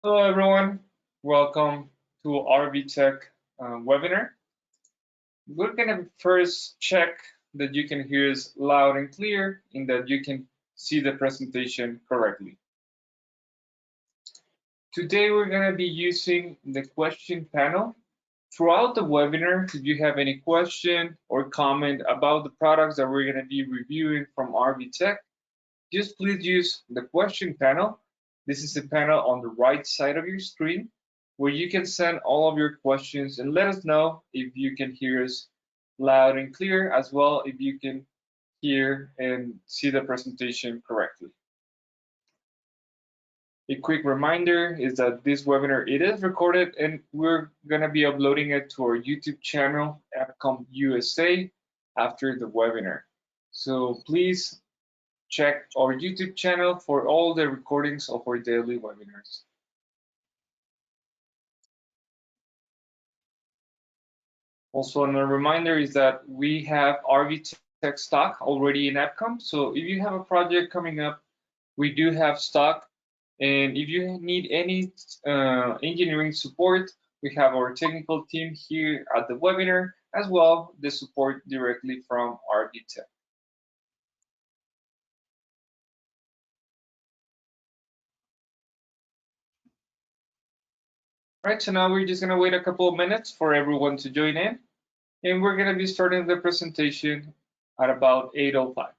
Hello everyone, welcome to RBTEC webinar. We're gonna first check that you can hear us loud and clear and that you can see the presentation correctly. Today we're gonna be using the question panel. Throughout the webinar, if you have any question or comment about the products that we're gonna be reviewing from RBTEC, just please use the question panel. This is the panel on the right side of your screen where you can send all of your questions and let us know if you can hear us loud and clear, as well if you can hear and see the presentation correctly. A quick reminder is that this webinar, it is recorded and we're gonna be uploading it to our YouTube channel, AppCom USA, after the webinar. So please check our YouTube channel for all the recordings of our daily webinars. Also, another reminder is that we have RBTEC stock already in AppCom. So if you have a project coming up, we do have stock. And if you need any engineering support, we have our technical team here at the webinar, as well the support directly from RBTEC. Right, so now we're just gonna wait a couple of minutes for everyone to join in, and we're gonna be starting the presentation at about 8:05.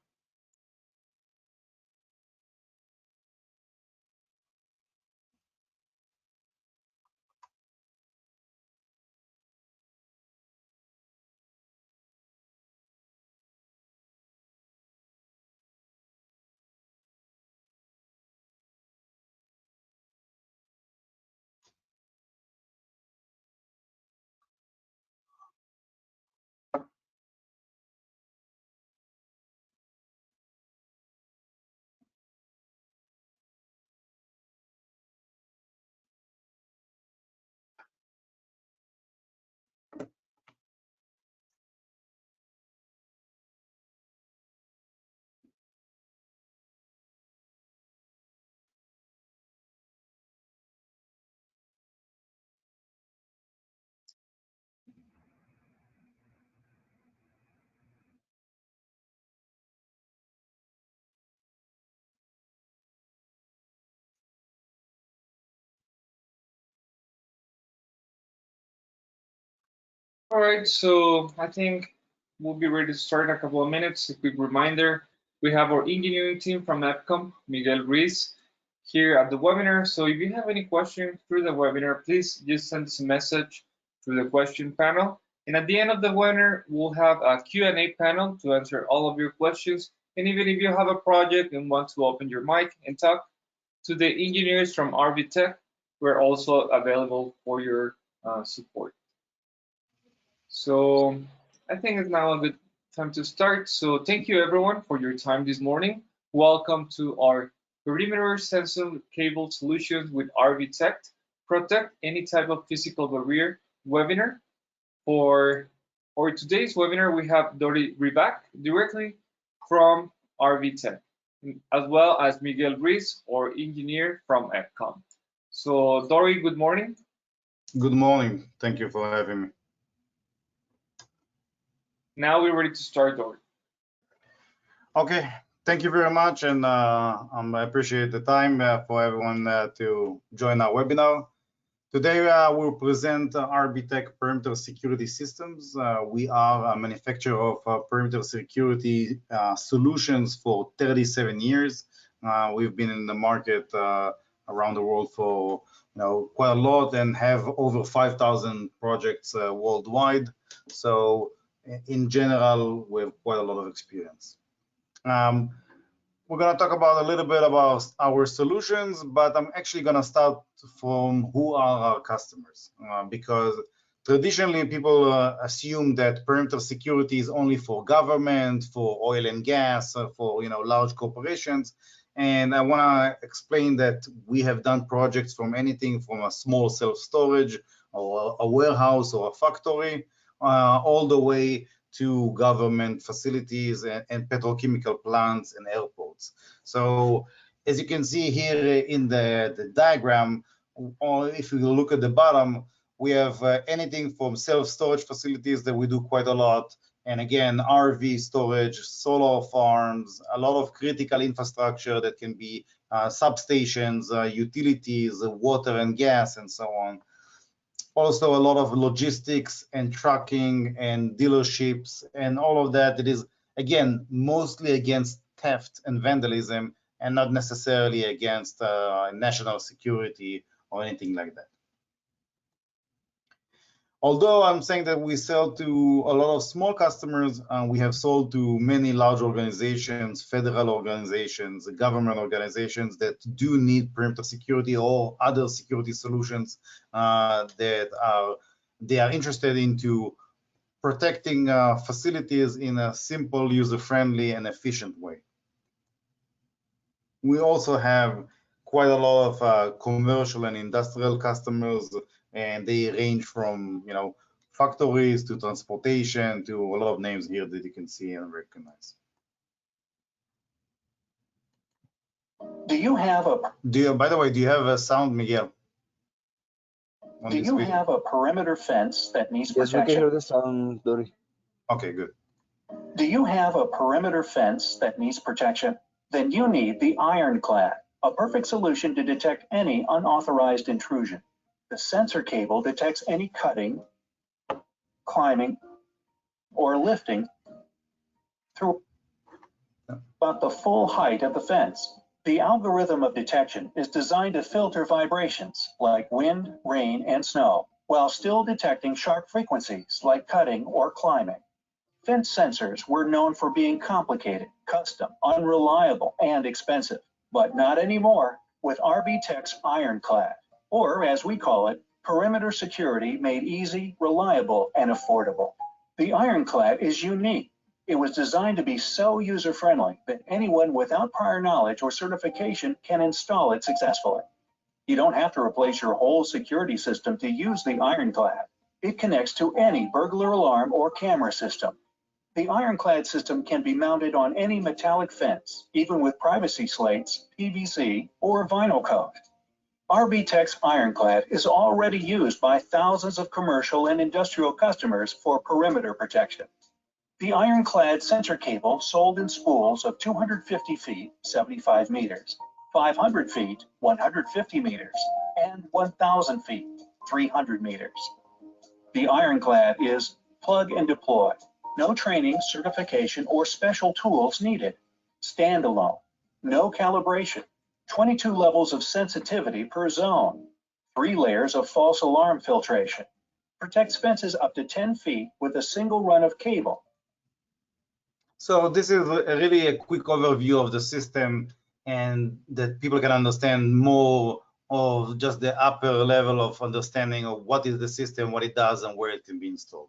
All right, so I think we'll be ready to start in a couple of minutes. A quick reminder, we have our engineering team from AppCom, Miguel Ruiz, here at the webinar. So if you have any questions through the webinar, please just send us a message through the question panel. And at the end of the webinar, we'll have a Q&A panel to answer all of your questions. And even if you have a project and want to open your mic and talk to the engineers from RBTEC, we're also available for your support. So I think it's now a good time to start. So thank you everyone for your time this morning. Welcome to our perimeter sensor cable solutions with RBTEC. Protect any type of physical barrier webinar. For today's webinar, we have Dori Ribac directly from RBTEC, as well as Miguel Ruiz, our engineer from AppCom. So Dori, good morning. Good morning. Thank you for having me. Now we're ready to start, Dori. Okay, thank you very much, and I appreciate the time for everyone to join our webinar. Today we'll present RBTEC Perimeter Security Systems. We are a manufacturer of perimeter security solutions for 37 years. We've been in the market around the world for quite a lot and have over 5,000 projects worldwide. So in general, we have quite a lot of experience. We're going to talk about a little bit about our solutions, but I'm actually going to start from who are our customers, because traditionally people assume that perimeter security is only for government, for oil and gas, for large corporations. And I want to explain that we have done projects from anything from a small self-storage or a warehouse or a factory, all the way to government facilities and petrochemical plants and airports. So as you can see here in the diagram, or if you look at the bottom, we have anything from self-storage facilities that we do quite a lot, and again, RV storage, solar farms, a lot of critical infrastructure that can be substations, utilities, water and gas, and so on. Also, a lot of logistics and trucking and dealerships and all of that. It is, again, mostly against theft and vandalism and not necessarily against national security or anything like that. Although I'm saying that we sell to a lot of small customers, we have sold to many large organizations, federal organizations, government organizations that do need perimeter security or other security solutions that they are interested into protecting facilities in a simple, user-friendly, and efficient way. We also have quite a lot of commercial and industrial customers, and they range from, you know, factories to transportation to a lot of names here that you can see and recognize. By the way, do you have a sound, Miguel? Do you have a perimeter fence that needs protection? Yes, we can hear the sound, Dory. Okay, good. Do you have a perimeter fence that needs protection? Then you need the ironclad, a perfect solution to detect any unauthorized intrusion. The sensor cable detects any cutting, climbing, or lifting through about the full height of the fence. The algorithm of detection is designed to filter vibrations like wind, rain, and snow, while still detecting sharp frequencies like cutting or climbing. Fence sensors were known for being complicated, custom, unreliable, and expensive, but not anymore with RBTEC's Ironclad, or as we call it, perimeter security made easy, reliable, and affordable. The Ironclad is unique. It was designed to be so user-friendly that anyone without prior knowledge or certification can install it successfully. You don't have to replace your whole security system to use the Ironclad. It connects to any burglar alarm or camera system. The Ironclad system can be mounted on any metallic fence, even with privacy slates, PVC, or vinyl coat. RBTEC's Ironclad is already used by thousands of commercial and industrial customers for perimeter protection. The Ironclad sensor cable sold in spools of 250 feet, 75 meters, 500 feet, 150 meters, and 1,000 feet, 300 meters. The Ironclad is plug and deploy. No training, certification, or special tools needed. Standalone. No calibration. 22 levels of sensitivity per zone. 3 layers of false alarm filtration. Protects fences up to 10 feet with a single run of cable. So this is really a quick overview of the system, and that people can understand more of just the upper level of understanding of what is the system, what it does, and where it can be installed.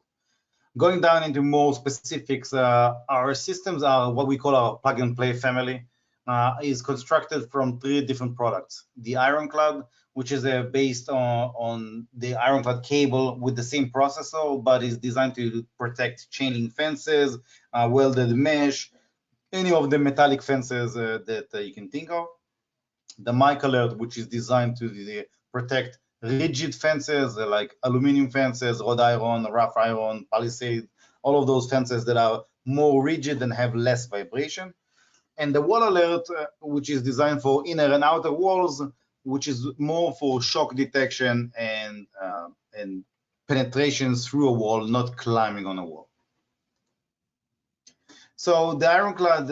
Going down into more specifics, our systems are what we call our plug and play family. Is constructed from 3 different products. The Ironclad, which is based on the Ironclad cable with the same processor, but is designed to protect chain link fences, welded mesh, any of the metallic fences that you can think of. The Mic Alert, which is designed to protect rigid fences like aluminum fences, wrought iron, rough iron, palisade, all of those fences that are more rigid and have less vibration. And the Wall Alert, which is designed for inner and outer walls, which is more for shock detection and penetration through a wall, not climbing on a wall. So the Ironclad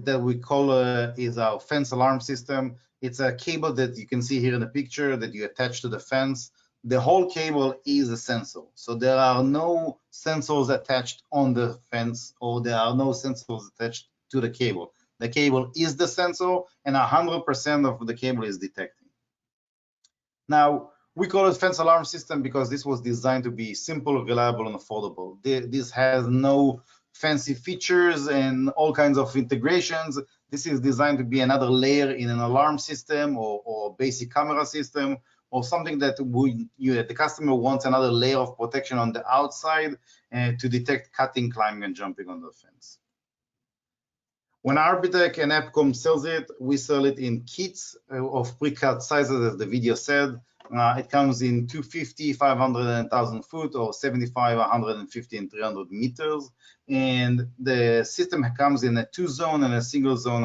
that we call is our fence alarm system. It's a cable that you can see here in the picture that you attach to the fence. The whole cable is a sensor. So there are no sensors attached on the fence, or there are no sensors attached to the cable. The cable is the sensor, and 100% of the cable is detecting. Now, we call it fence alarm system because this was designed to be simple, reliable, and affordable. This has no fancy features and all kinds of integrations. This is designed to be another layer in an alarm system or basic camera system, or something that the customer wants another layer of protection on the outside to detect cutting, climbing, and jumping on the fence. When RBTEC and EPCOM sells it, we sell it in kits of pre-cut sizes, as the video said. It comes in 250, 500, and 1,000 foot, or 75, 150, and 300 meters. And the system comes in a 2-zone and a single-zone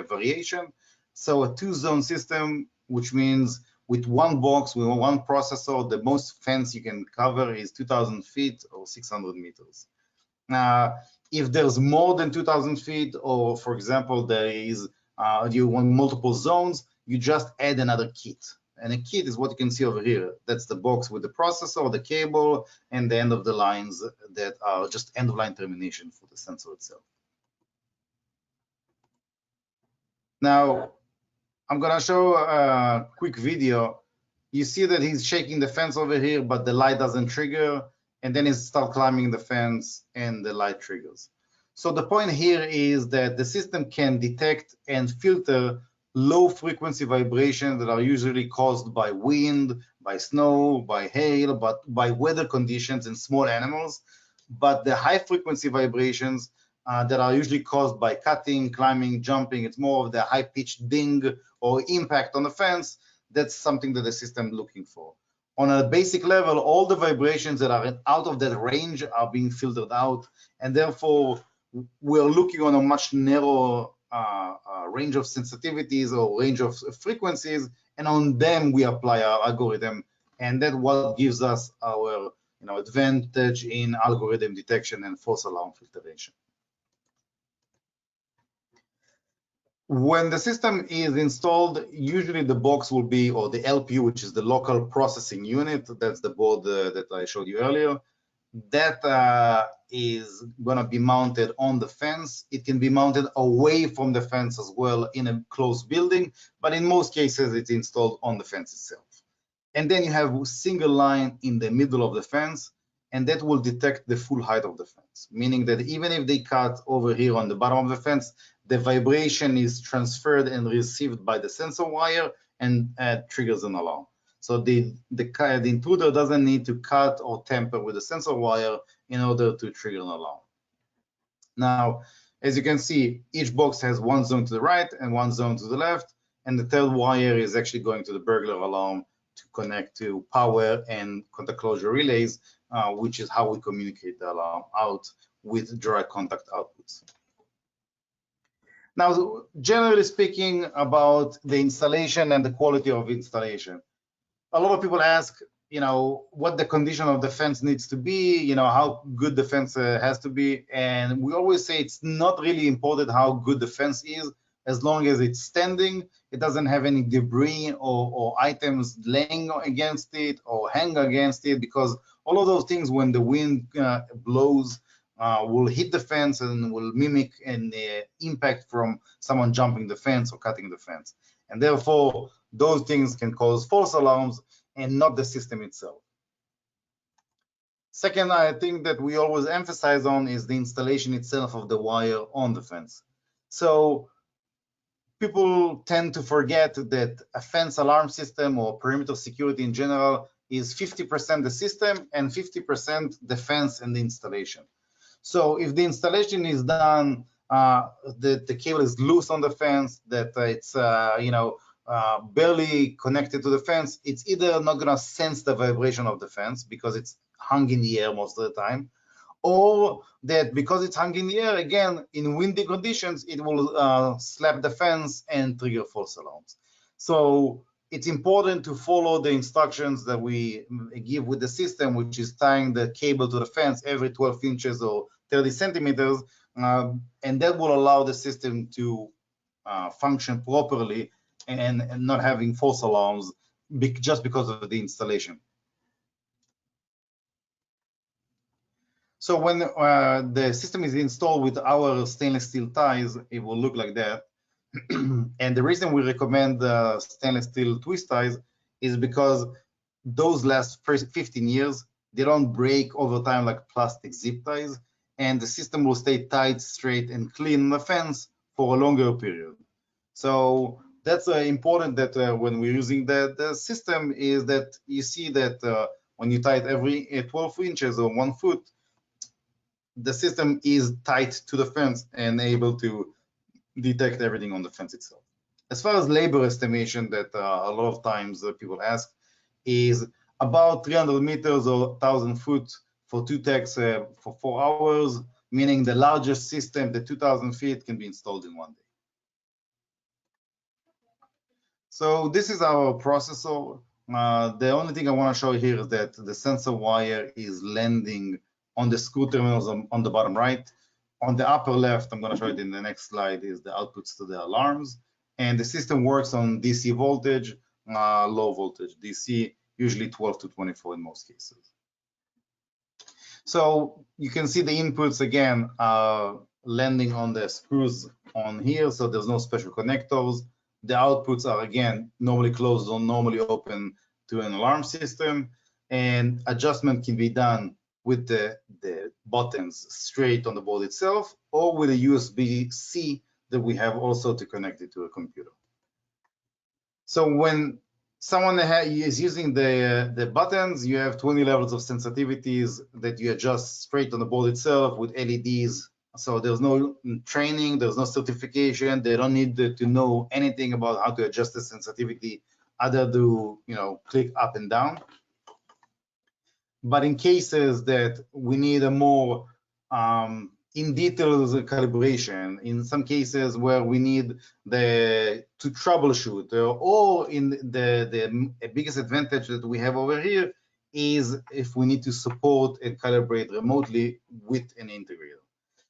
variation. So a 2-zone system, which means with one box, with one processor, the most fence you can cover is 2,000 feet or 600 meters. If there's more than 2,000 feet, or for example, there is you want multiple zones, you just add another kit. And a kit is what you can see over here. That's the box with the processor, the cable, and the end of the lines that are just end of line termination for the sensor itself. Now, I'm gonna show a quick video. You see that he's shaking the fence over here, but the light doesn't trigger, and then he starts climbing the fence and the light triggers. So the point here is that the system can detect and filter low frequency vibrations that are usually caused by wind, by snow, by hail, but by weather conditions and small animals. But the high frequency vibrations that are usually caused by cutting, climbing, jumping, it's more of the high pitched ding or impact on the fence. That's something that the system is looking for. On a basic level, all the vibrations that are out of that range are being filtered out, and therefore we're looking on a much narrower range of sensitivities or range of frequencies, and on them we apply our algorithm, and that's what gives us our advantage in algorithm detection and false alarm filtration. When the system is installed, usually the box will be, or the LPU, which is the local processing unit, that's the board that I showed you earlier, that is going to be mounted on the fence. It can be mounted away from the fence as well in a closed building, but in most cases it's installed on the fence itself. And then you have a single line in the middle of the fence, and that will detect the full height of the fence, meaning that even if they cut over here on the bottom of the fence, the vibration is transferred and received by the sensor wire and triggers an alarm. So the intruder doesn't need to cut or tamper with the sensor wire in order to trigger an alarm. Now, as you can see, each box has one zone to the right and one zone to the left, and the third wire is actually going to the burglar alarm to connect to power and contact closure relays, which is how we communicate the alarm out with direct contact outputs. Now, generally speaking about the installation and the quality of installation, a lot of people ask, what the condition of the fence needs to be, how good the fence has to be. And we always say it's not really important how good the fence is, as long as it's standing, it doesn't have any debris or items laying against it or hang against it, because all of those things, when the wind blows, will hit the fence and will mimic an impact from someone jumping the fence or cutting the fence. And therefore, those things can cause false alarms and not the system itself. Second, I think that we always emphasize on is the installation itself of the wire on the fence. So people tend to forget that a fence alarm system or perimeter security in general is 50% the system and 50% the fence and the installation. So if the installation is done, the cable is loose on the fence, that it's barely connected to the fence, it's either not going to sense the vibration of the fence because it's hung in the air most of the time, or that because it's hung in the air, again, in windy conditions, it will slap the fence and trigger false alarms. So it's important to follow the instructions that we give with the system, which is tying the cable to the fence every 12 inches or 30 centimeters, and that will allow the system to function properly and not having false alarms just because of the installation. So when the system is installed with our stainless steel ties, it will look like that. And the reason we recommend stainless steel twist ties is because those last 15 years. They don't break over time like plastic zip ties, and the system will stay tight, straight, and clean on the fence for a longer period. So that's important that when we're using the system is that you see that when you tie it every 12 inches or 1 foot, the system is tight to the fence and able to detect everything on the fence itself. As far as labor estimation that a lot of times people ask, is about 300 meters or 1,000 foot for 2 techs for 4 hours, meaning the largest system, the 2,000 feet, can be installed in 1 day. So this is our processor. The only thing I want to show here is that the sensor wire is landing on the screw terminals on the bottom right. On the upper left, I'm going to show it in the next slide, is the outputs to the alarms. And the system works on DC voltage, low voltage, DC, usually 12 to 24 in most cases. So you can see the inputs again landing on the screws on here, so there's no special connectors. The outputs are again normally closed or normally open to an alarm system, and adjustment can be done with the buttons straight on the board itself or with a USB-C that we have also to connect it to a computer. So when someone is using the buttons, you have 20 levels of sensitivities that you adjust straight on the board itself with LEDs. So there's no training, there's no certification. They don't need to know anything about how to adjust the sensitivity other than, click up and down. But in cases that we need a more in details calibration, in some cases where we need to troubleshoot, or in the biggest advantage that we have over here is if we need to support and calibrate remotely with an integrator.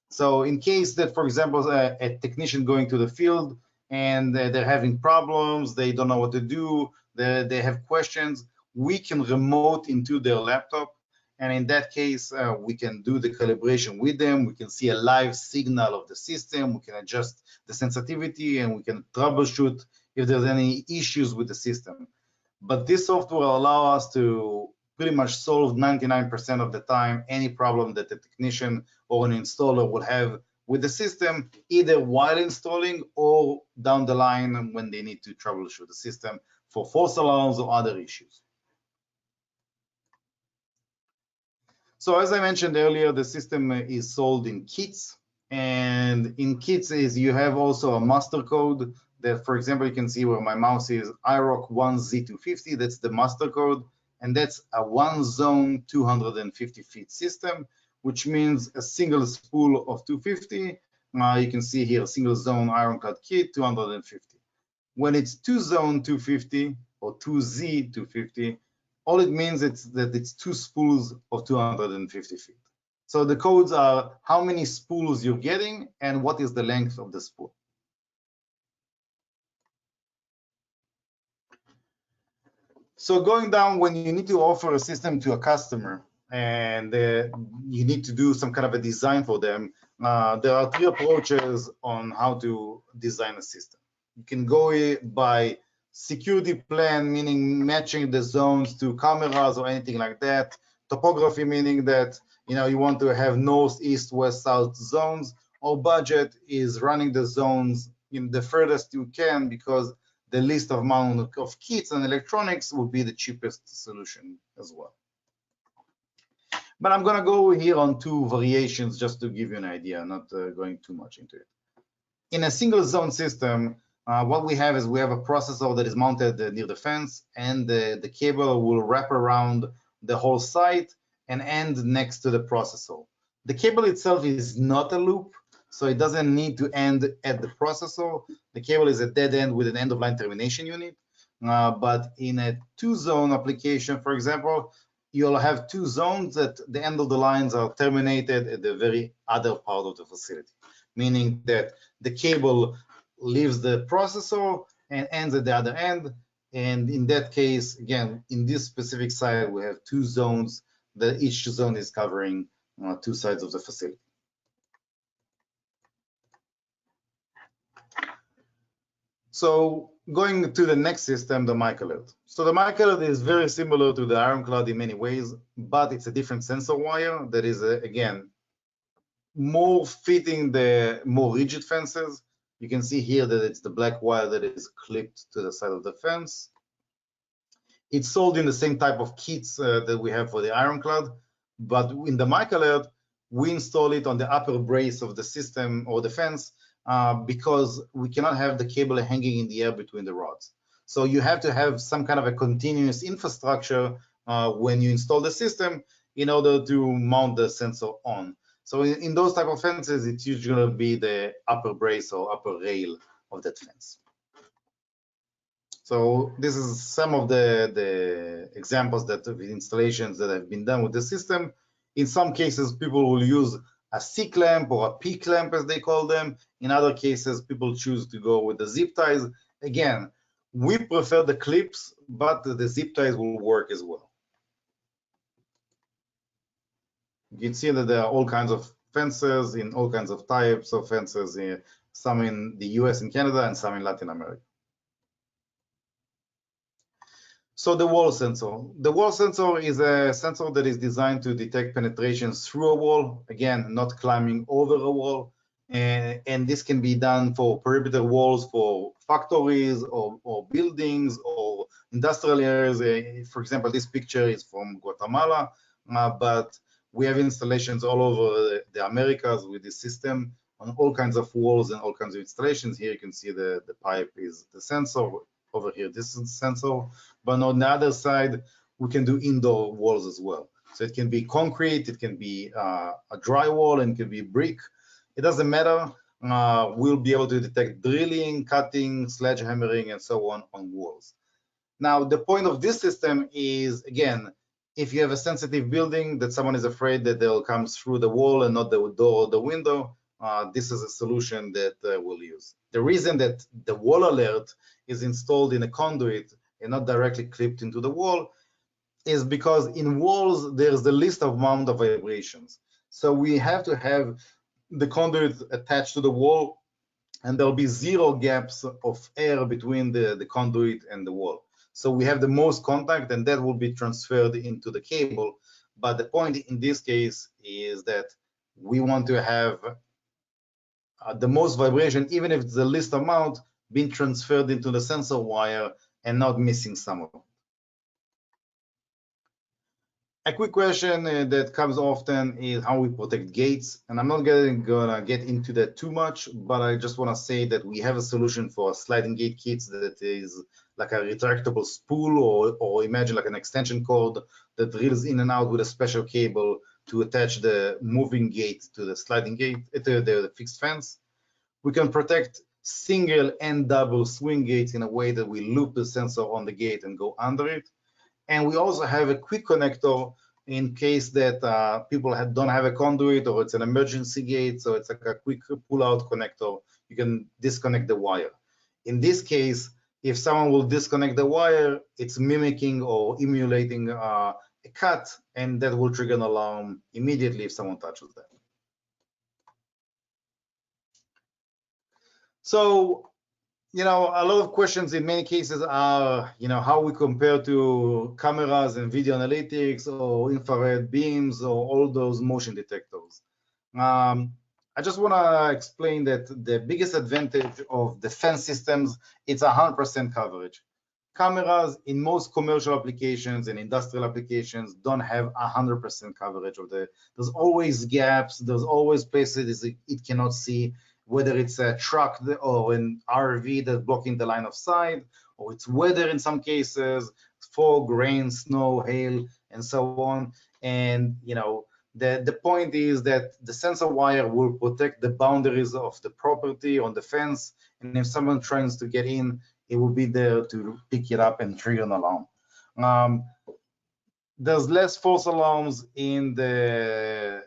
So in case that, for example, a technician going to the field and they're having problems, they don't know what to do, they have questions, we can remote into their laptop. And in that case, we can do the calibration with them. We can see a live signal of the system. We can adjust the sensitivity and we can troubleshoot if there's any issues with the system. But this software will allow us to pretty much solve 99% of the time any problem that the technician or an installer will have with the system, either while installing or down the line when they need to troubleshoot the system for false alarms or other issues. So as I mentioned earlier, the system is sold in kits, and in kits is you have also a master code that, for example, you can see where my mouse is, IROC 1Z250, that's the master code, and that's a one zone 250 feet system, which means a single spool of 250. You can see here, single zone ironclad kit, 250. When it's two zone 250 or 2Z250, all it means is that it's two spools of 250 feet. So the codes are how many spools you're getting and what is the length of the spool. So going down, when you need to offer a system to a customer and you need to do some kind of a design for them, there are 3 approaches on how to design a system. You can go by security plan, meaning matching the zones to cameras or anything like that. Topography, meaning that you want to have north, east, west, south zones. Or budget is running the zones in the furthest you can, because the least amount of kits and electronics will be the cheapest solution as well. But I'm going to go here on 2 variations just to give you an idea, not going too much into it. In a single zone system, what we have is we have a processor that is mounted near the fence, and the cable will wrap around the whole site and end next to the processor. The cable itself is not a loop, so it doesn't need to end at the processor. The cable is a dead end with an end-of-line termination unit. But in a 2-zone application, for example, you'll have 2 zones that the end of the lines are terminated at the very other part of the facility, meaning that the cable leaves the processor and ends at the other end. And in that case, again, in this specific site, we have 2 zones that each zone is covering 2 sides of the facility. So going to the next system, the mic alert. So the mic alert is very similar to the ironclad in many ways, but it's a different sensor wire that is, again, more fitting the more rigid fences. You can see here that it's the black wire that is clipped to the side of the fence. It's sold in the same type of kits that we have for the ironclad, but in the mic alert, we install it on the upper brace of the system or the fence because we cannot have the cable hanging in the air between the rods. So you have to have some kind of a continuous infrastructure when you install the system in order to mount the sensor on. So in those type of fences, it's usually going to be the upper brace or upper rail of that fence. So this is some of the examples that of installations that have been done with the system. In some cases, people will use a C clamp or a P clamp, as they call them. In other cases, people choose to go with the zip ties. Again, we prefer the clips, but the zip ties will work as well. You can see that there are all kinds of fences in all kinds of types of fences, some in the US and Canada and some in Latin America. So the wall sensor. The wall sensor is a sensor that is designed to detect penetrations through a wall, again, not climbing over a wall. And this can be done for perimeter walls for factories or buildings or industrial areas. For example, this picture is from Guatemala, but we have installations all over the Americas with this system on all kinds of walls and all kinds of installations. Here you can see the pipe is the sensor. Over here, this is the sensor. But on the other side, we can do indoor walls as well. So it can be concrete, it can be a drywall, and it can be brick. It doesn't matter. We'll be able to detect drilling, cutting, sledgehammering, and so on walls. Now, the point of this system is, again, if you have a sensitive building that someone is afraid that they'll come through the wall and not the door or the window, this is a solution that we'll use. The reason that the wall alert is installed in a conduit and not directly clipped into the wall is because in walls, there's the least amount of vibrations. So we have to have the conduit attached to the wall, and there'll be zero gaps of air between the conduit and the wall. So we have the most contact, and that will be transferred into the cable. But the point in this case is that we want to have the most vibration, even if it's the least amount, being transferred into the sensor wire and not missing some of it. A quick question that comes often is how we protect gates. And I'm not gonna get into that too much, but I just wanna say that we have a solution for sliding gate kits that is like a retractable spool, or imagine like an extension cord that drills in and out with a special cable to attach the moving gate to the sliding gate, to the fixed fence. We can protect single and double swing gates in a way that we loop the sensor on the gate and go under it. And we also have a quick connector in case that people don't have a conduit or it's an emergency gate. So it's like a quick pull-out connector. You can disconnect the wire. In this case, if someone will disconnect the wire, it's mimicking or emulating a cut, and that will trigger an alarm immediately if someone touches that. So, a lot of questions in many cases are, how we compare to cameras and video analytics or infrared beams or all those motion detectors. I just want to explain that the biggest advantage of the fence systems, it's 100% coverage. Cameras in most commercial applications and industrial applications don't have 100% coverage of there's always gaps, there's always places it cannot see, whether it's a truck or an RV that's blocking the line of sight, or it's weather in some cases, fog, rain, snow, hail, and so on. And the point is that the sensor wire will protect the boundaries of the property on the fence, and if someone tries to get in, it will be there to pick it up and trigger an alarm. There's less false alarms in the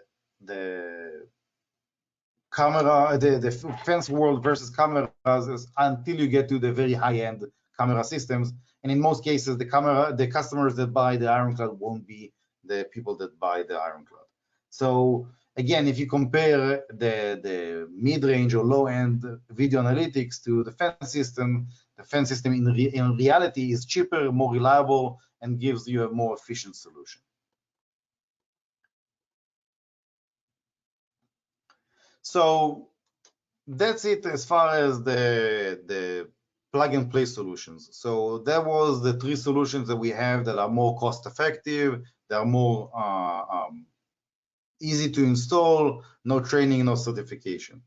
camera, the fence world versus cameras until you get to the very high-end camera systems. And in most cases, the customers that buy the Ironclad won't be the people that buy the Ironclad. So again, if you compare the mid-range or low-end video analytics to the fence system in reality is cheaper, more reliable, and gives you a more efficient solution. So that's it as far as the plug and play solutions. So that was the 3 solutions that we have that are more cost effective, that are more easy to install, no training, no certification.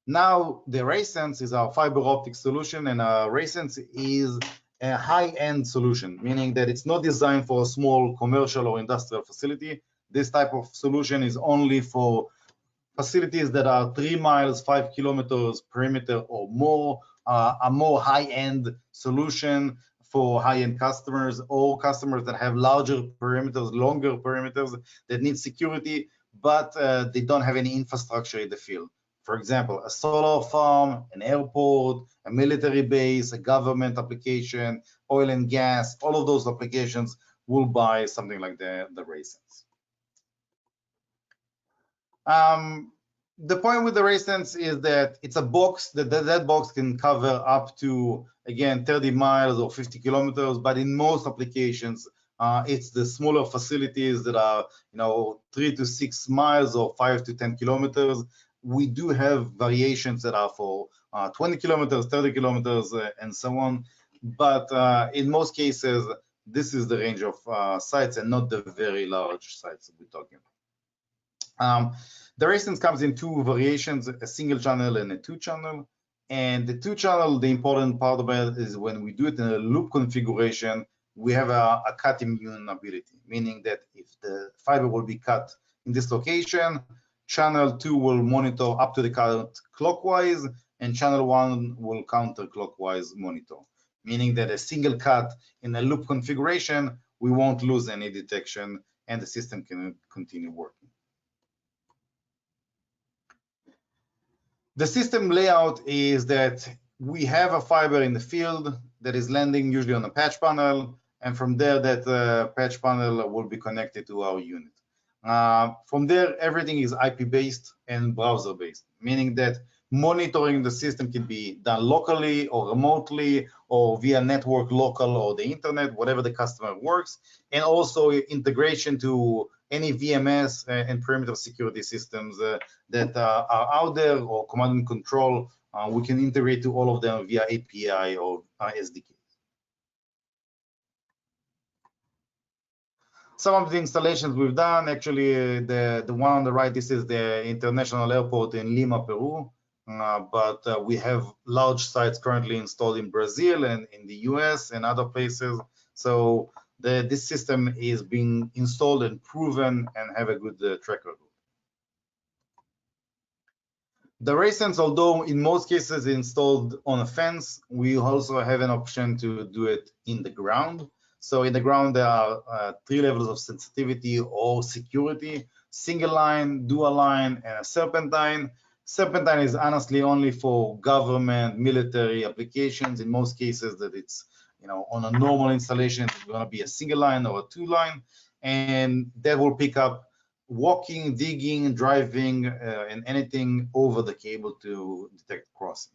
Now the RaySense is our fiber optic solution, and RaySense is a high-end solution, meaning that it's not designed for a small commercial or industrial facility. This type of solution is only for facilities that are 3 miles, 5 kilometers perimeter or more, a more high-end solution for high-end customers or customers that have larger perimeters, longer perimeters that need security, but they don't have any infrastructure in the field. For example, a solar farm, an airport, a military base, a government application, oil and gas, all of those applications will buy something like the RaySense. The point with the RaySense is that it's a box that box can cover up to, again, 30 miles or 50 kilometers, but in most applications, it's the smaller facilities that are, 3 to 6 miles or 5 to 10 kilometers. We do have variations that are for 20 kilometers, 30 kilometers, and so on. But in most cases, this is the range of sites and not the very large sites that we're talking about. The RaySense comes in two variations, a single channel and a 2-channel. And the 2-channel, the important part of it is when we do it in a loop configuration, we have a cut immune ability, meaning that if the fiber will be cut in this location, channel 2 will monitor up to the current clockwise, and channel 1 will counterclockwise monitor, meaning that a single cut in a loop configuration, we won't lose any detection and the system can continue working. The system layout is that we have a fiber in the field that is landing usually on a patch panel, and from there that patch panel will be connected to our unit. From there, everything is IP-based and browser-based, meaning that monitoring the system can be done locally or remotely or via network local or the internet, whatever the customer works, and also integration to any VMS and perimeter security systems that are out there or command and control. We can integrate to all of them via API or SDK. Some of the installations we've done, actually, the one on the right, this is the international airport in Lima, Peru. But we have large sites currently installed in Brazil and in the US and other places. So this system is being installed and proven and have a good track record. The RaySense, although in most cases installed on a fence, we also have an option to do it in the ground. So in the ground, there are 3 levels of sensitivity or security: single line, dual line, and a serpentine. Serpentine is honestly only for government, military applications. In most cases, that it's on a normal installation, it's going to be a single line or a 2-line, and that will pick up walking, digging, driving, and anything over the cable to detect crossing.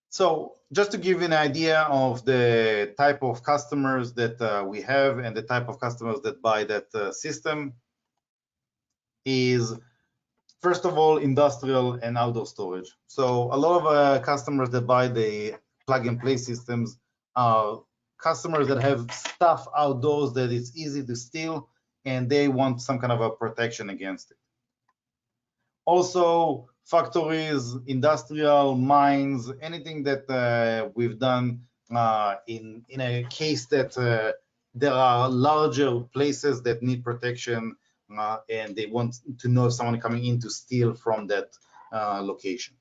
So just to give you an idea of the type of customers that we have and the type of customers that buy that system is, first of all, industrial and outdoor storage. So a lot of customers that buy the plug-and-play systems are customers that have stuff outdoors that is easy to steal, and they want some kind of a protection against it. Also, factories, industrial, mines, anything that we've done in a case that there are larger places that need protection and they want to know if someone coming in to steal from that location.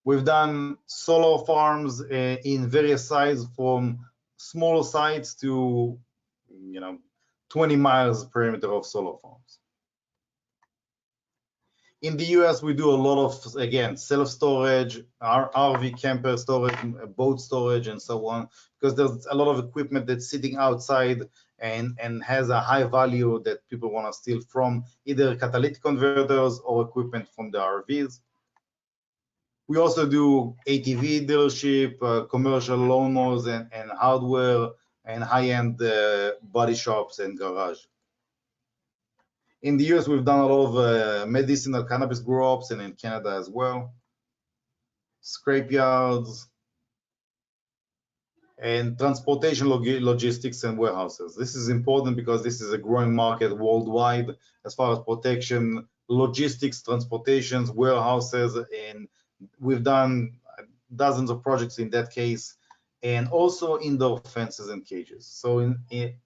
We've done solar farms in various sizes, from small sites to 20 miles perimeter of solar farms. In the US, we do a lot of, again, self-storage, RV camper storage, boat storage, and so on, because there's a lot of equipment that's sitting outside and has a high value that people want to steal from, either catalytic converters or equipment from the RVs. We also do ATV dealership, commercial lawnmowers and hardware, and high-end body shops and garage. In the US, we've done a lot of medicinal cannabis grow-ups, and in Canada as well. Scrape yards and transportation logistics and warehouses. This is important because this is a growing market worldwide as far as protection, logistics, transportations, warehouses, and we've done dozens of projects in that case, and also indoor fences and cages. So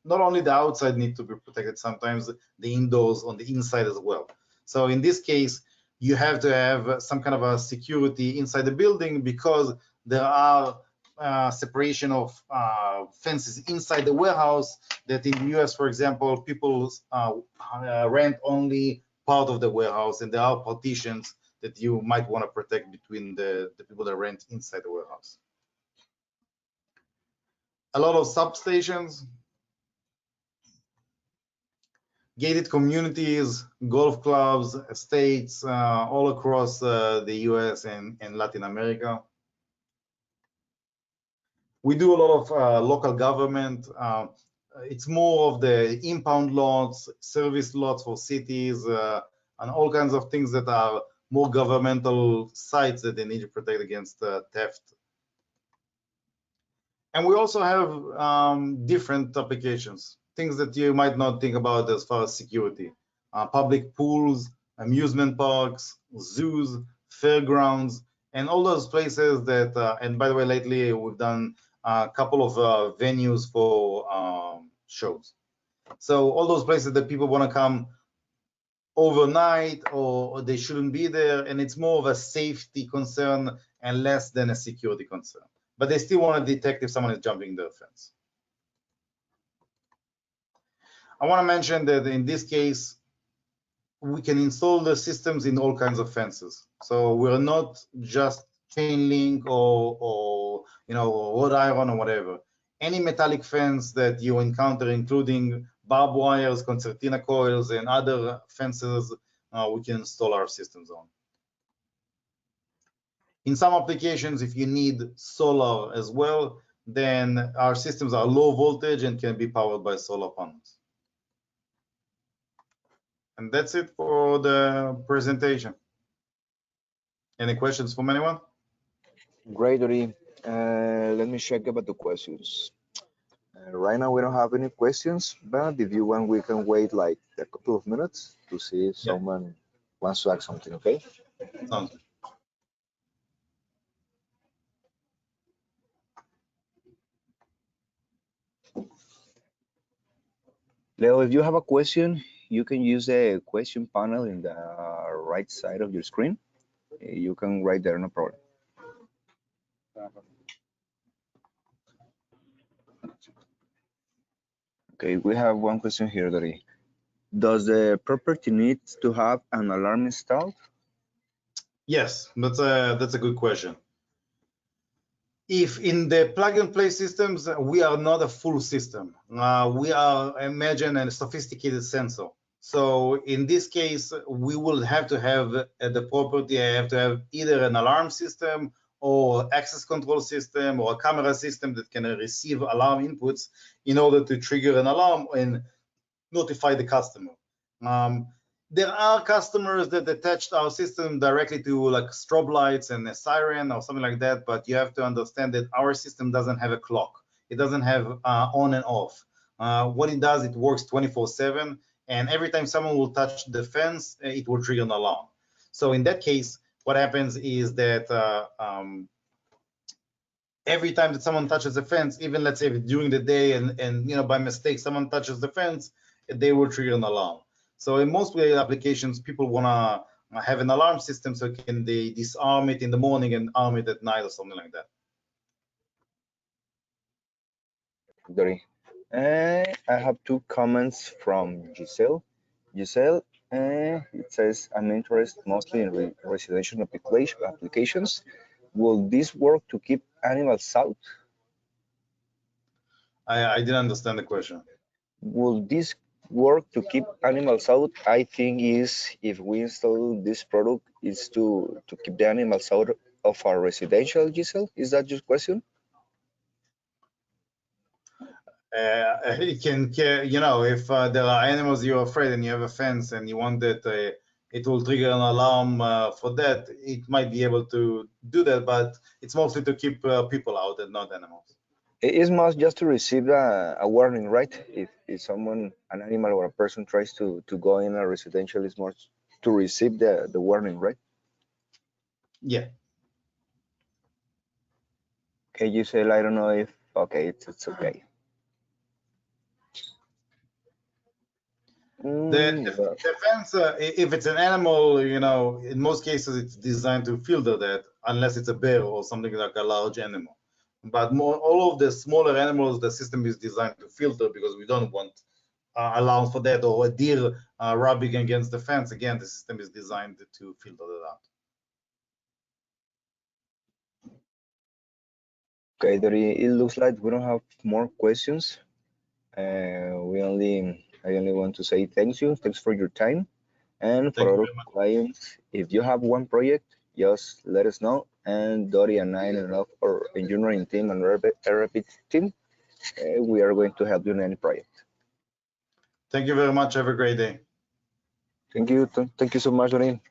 not only the outside need to be protected, sometimes the indoors on the inside as well. So in this case, you have to have some kind of a security inside the building, because there are separation of fences inside the warehouse that in the US, for example, people rent only part of the warehouse, and there are partitions that you might want to protect between the people that rent inside the warehouse. A lot of substations, gated communities, golf clubs, estates, all across the US and Latin America. We do a lot of local government. It's more of the impound lots, service lots for cities, and all kinds of things that are more governmental sites that they need to protect against theft. And we also have different applications, things that you might not think about as far as security. Public pools, amusement parks, zoos, fairgrounds, and all those places that, and by the way, lately we've done a couple of venues for shows. So all those places that people want to come overnight, or they shouldn't be there, and it's more of a safety concern and less than a security concern. But they still want to detect if someone is jumping the fence. I want to mention that in this case, we can install the systems in all kinds of fences. So we're not just chain link or wrought iron or whatever. Any metallic fence that you encounter, including barbed wires, concertina coils, and other fences, we can install our systems on. In some applications, if you need solar as well, then our systems are low voltage and can be powered by solar panels. And that's it for the presentation. Any questions from anyone? Great, Ori. Let me check about the questions. Right now, we don't have any questions, but if you want, we can wait like a couple of minutes to see if someone wants to ask something, okay? Sounds good. Leo, if you have a question, you can use the question panel in the right side of your screen. You can write there, no problem. Okay, we have one question here, Dori. Does the property need to have an alarm installed? Yes, that's a good question. If in the plug and play systems, we are not a full system. We are, imagine, a sophisticated sensor. So in this case, we will have to have the property, have to have either an alarm system or access control system or a camera system that can receive alarm inputs in order to trigger an alarm and notify the customer. There are customers that attached our system directly to like strobe lights and a siren or something like that, but you have to understand that our system doesn't have a clock. It doesn't have on and off. What it does, it works 24/7, and every time someone will touch the fence, it will trigger an alarm. So in that case, what happens is that every time that someone touches the fence, even let's say during the day and by mistake someone touches the fence, they will trigger an alarm. So in most applications, people want to have an alarm system so they disarm it in the morning and arm it at night or something like that. Dori, I have two comments from Giselle. Giselle, it says, I'm interested mostly in residential applications. Will this work to keep animals out? I didn't understand the question. Will this work to keep animals out? I think is if we install this product is to keep the animals out of our residential, Giselle? Is that your question? It can, if there are animals you're afraid and you have a fence and you want that it will trigger an alarm for that, it might be able to do that, but it's mostly to keep people out and not animals. It's must just to receive a warning, right? If someone, an animal or a person tries to go in a residential, it's more to receive the warning, right? Yeah. Okay, Giselle, I don't know if, okay, it's okay. Well, The fence, if it's an animal, you know, in most cases it's designed to filter that, unless it's a bear or something like a large animal. But all of the smaller animals, the system is designed to filter because we don't want allowance for that, or a deer rubbing against the fence. Again, the system is designed to filter that out. okay, Dori, it looks like we don't have more questions. I only want to say thanks for your time. And for Thank you our very much. clients, if you have one project, just let us know. And Dori and I and our engineering team and RBTEC team, we are going to help you in any project. Thank you very much. Have a great day. Thank you. Thank you so much, Dori.